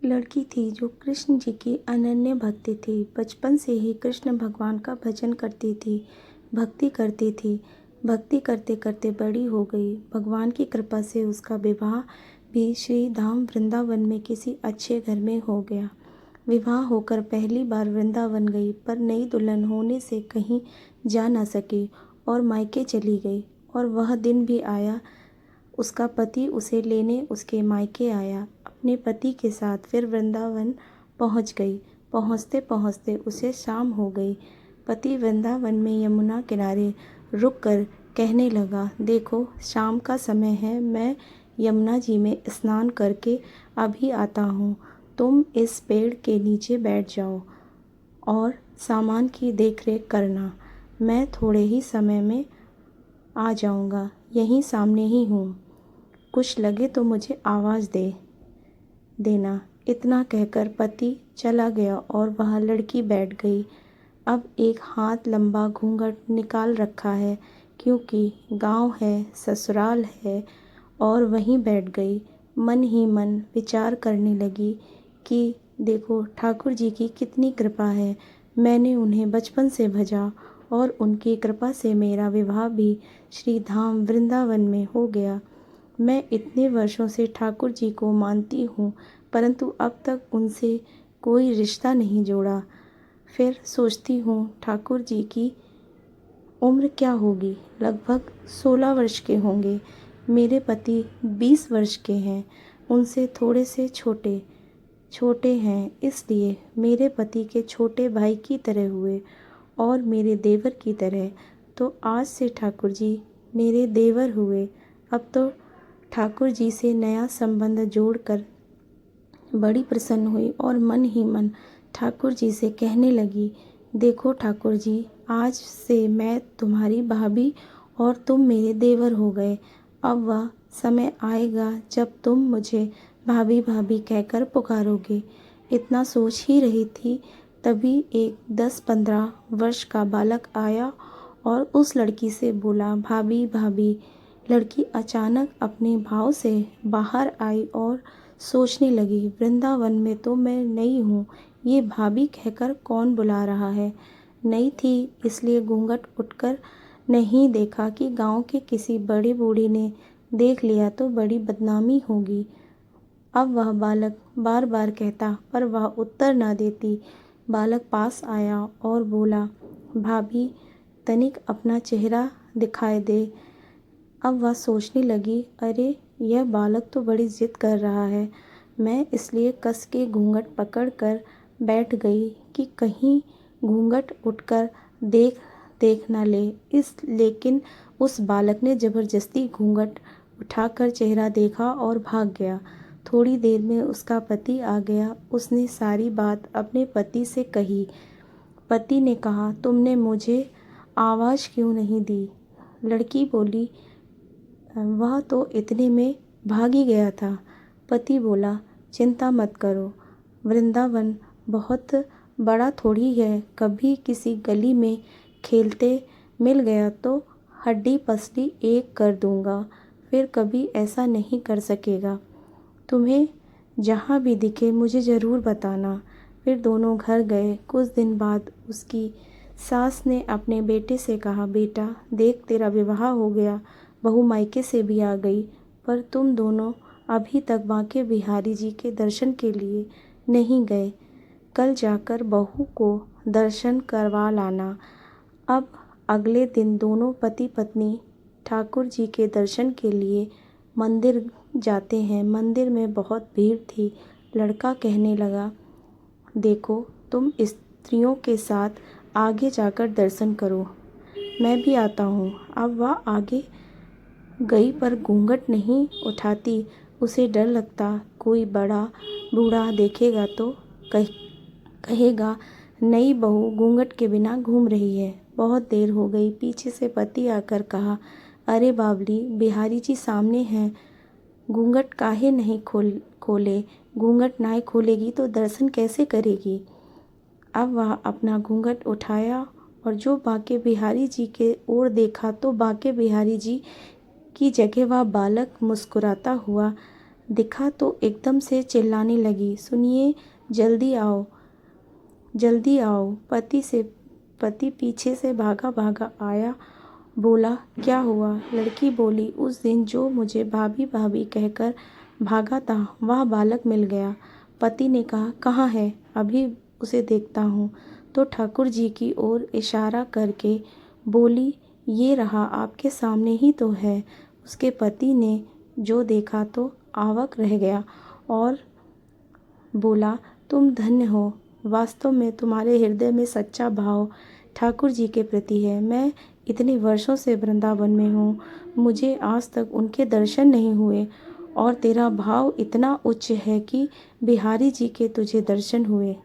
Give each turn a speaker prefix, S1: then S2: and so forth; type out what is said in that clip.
S1: लड़की थी जो कृष्ण जी की अनन्य भक्ति थी। बचपन से ही कृष्ण भगवान का भजन करती थी, भक्ति करती थी। भक्ति करते करते बड़ी हो गई। भगवान की कृपा से उसका विवाह भी श्री धाम वृंदावन में किसी अच्छे घर में हो गया। विवाह होकर पहली बार वृंदावन गई, पर नई दुल्हन होने से कहीं जा न सकी और मायके चली गई। और वह दिन भी आया, उसका पति उसे लेने उसके मायके आया। अपने पति के साथ फिर वृंदावन पहुंच गई। पहुंचते पहुंचते उसे शाम हो गई। पति वृंदावन में यमुना किनारे रुककर कहने लगा, देखो शाम का समय है, मैं यमुना जी में स्नान करके अभी आता हूँ। तुम इस पेड़ के नीचे बैठ जाओ और सामान की देखरेख करना। मैं थोड़े ही समय में आ जाऊँगा, यहीं सामने ही हूँ। कुछ लगे तो मुझे आवाज़ दे देना। इतना कहकर पति चला गया और वह लड़की बैठ गई। अब एक हाथ लंबा घूंघट निकाल रखा है, क्योंकि गांव है, ससुराल है, और वहीं बैठ गई। मन ही मन विचार करने लगी कि देखो ठाकुर जी की कितनी कृपा है। मैंने उन्हें बचपन से भजा और उनकी कृपा से मेरा विवाह भी श्री धाम वृंदावन में हो गया। मैं इतने वर्षों से ठाकुर जी को मानती हूँ, परंतु अब तक उनसे कोई रिश्ता नहीं जोड़ा। फिर सोचती हूँ ठाकुर जी की उम्र क्या होगी, लगभग 16 वर्ष के होंगे। मेरे पति 20 वर्ष के हैं, उनसे थोड़े से छोटे छोटे हैं, इसलिए मेरे पति के छोटे भाई की तरह हुए और मेरे देवर की तरह। तो आज से ठाकुर जी मेरे देवर हुए। अब तो ठाकुर जी से नया संबंध जोड़कर बड़ी प्रसन्न हुई और मन ही मन ठाकुर जी से कहने लगी, देखो ठाकुर जी, आज से मैं तुम्हारी भाभी और तुम मेरे देवर हो गए। अब वह समय आएगा जब तुम मुझे भाभी भाभी कहकर पुकारोगे। इतना सोच ही रही थी, तभी एक 10-15 वर्ष का बालक आया और उस लड़की से बोला, भाभी भाभी। लड़की अचानक अपने भाव से बाहर आई और सोचने लगी, वृंदावन में तो मैं नई हूँ, ये भाभी कहकर कौन बुला रहा है। नई थी इसलिए घूंघट उठकर नहीं देखा कि गांव के किसी बड़े बूढ़े ने देख लिया तो बड़ी बदनामी होगी। अब वह बालक बार बार कहता, पर वह उत्तर न देती। बालक पास आया और बोला, भाभी तनिक अपना चेहरा दिखाई दे। अब वह सोचने लगी, अरे यह बालक तो बड़ी जिद कर रहा है। मैं इसलिए कस के घूंघट पकड़कर बैठ गई कि कहीं घूंघट उठकर देख न ले। लेकिन उस बालक ने जबरदस्ती घूंघट उठाकर चेहरा देखा और भाग गया। थोड़ी देर में उसका पति आ गया। उसने सारी बात अपने पति से कही। पति ने कहा, तुमने मुझे आवाज़ क्यों नहीं दी। लड़की बोली, वह तो इतने में भाग ही गया था। पति बोला, चिंता मत करो, वृंदावन बहुत बड़ा थोड़ी है। कभी किसी गली में खेलते मिल गया तो हड्डी पसली एक कर दूंगा, फिर कभी ऐसा नहीं कर सकेगा। तुम्हें जहाँ भी दिखे मुझे ज़रूर बताना। फिर दोनों घर गए। कुछ दिन बाद उसकी सास ने अपने बेटे से कहा, बेटा देख तेरा विवाह हो गया, बहू मायके से भी आ गई, पर तुम दोनों अभी तक बांके बिहारी जी के दर्शन के लिए नहीं गए। कल जाकर बहू को दर्शन करवा लाना। अब अगले दिन दोनों पति पत्नी ठाकुर जी के दर्शन के लिए मंदिर जाते हैं। मंदिर में बहुत भीड़ थी। लड़का कहने लगा, देखो तुम स्त्रियों के साथ आगे जाकर दर्शन करो, मैं भी आता हूँ। अब वह आगे गई पर घूंघट नहीं उठाती। उसे डर लगता, कोई बड़ा बूढ़ा देखेगा तो कहेगा, नई बहू घूंघट के बिना घूम रही है। बहुत देर हो गई। पीछे से पति आकर कहा, अरे बावली, बिहारी जी सामने हैं, घूंघट काहे नहीं खोले। घूंघट ना खोलेगी तो दर्शन कैसे करेगी। अब वह अपना घूंघट उठाया और जो बांके बिहारी जी के ओर देखा तो बांके बिहारी जी की जगह वह बालक मुस्कुराता हुआ दिखा तो एकदम से चिल्लाने लगी, सुनिए, जल्दी आओ, जल्दी आओ। पति पीछे से भागा भागा आया, बोला, क्या हुआ? लड़की बोली, उस दिन जो मुझे भाभी भाभी कहकर भागा था, वह बालक मिल गया। पति ने कहा, कहाँ है? अभी उसे देखता हूँ। तो ठाकुर जी की ओर इशारा करके बोली, ये रहा, आपके सामने ही तो है। उसके पति ने जो देखा तो अवाक रह गया और बोला, तुम धन्य हो। वास्तव में तुम्हारे हृदय में सच्चा भाव ठाकुर जी के प्रति है। मैं इतने वर्षों से वृंदावन में हूँ, मुझे आज तक उनके दर्शन नहीं हुए, और तेरा भाव इतना उच्च है कि बिहारी जी के तुझे दर्शन हुए।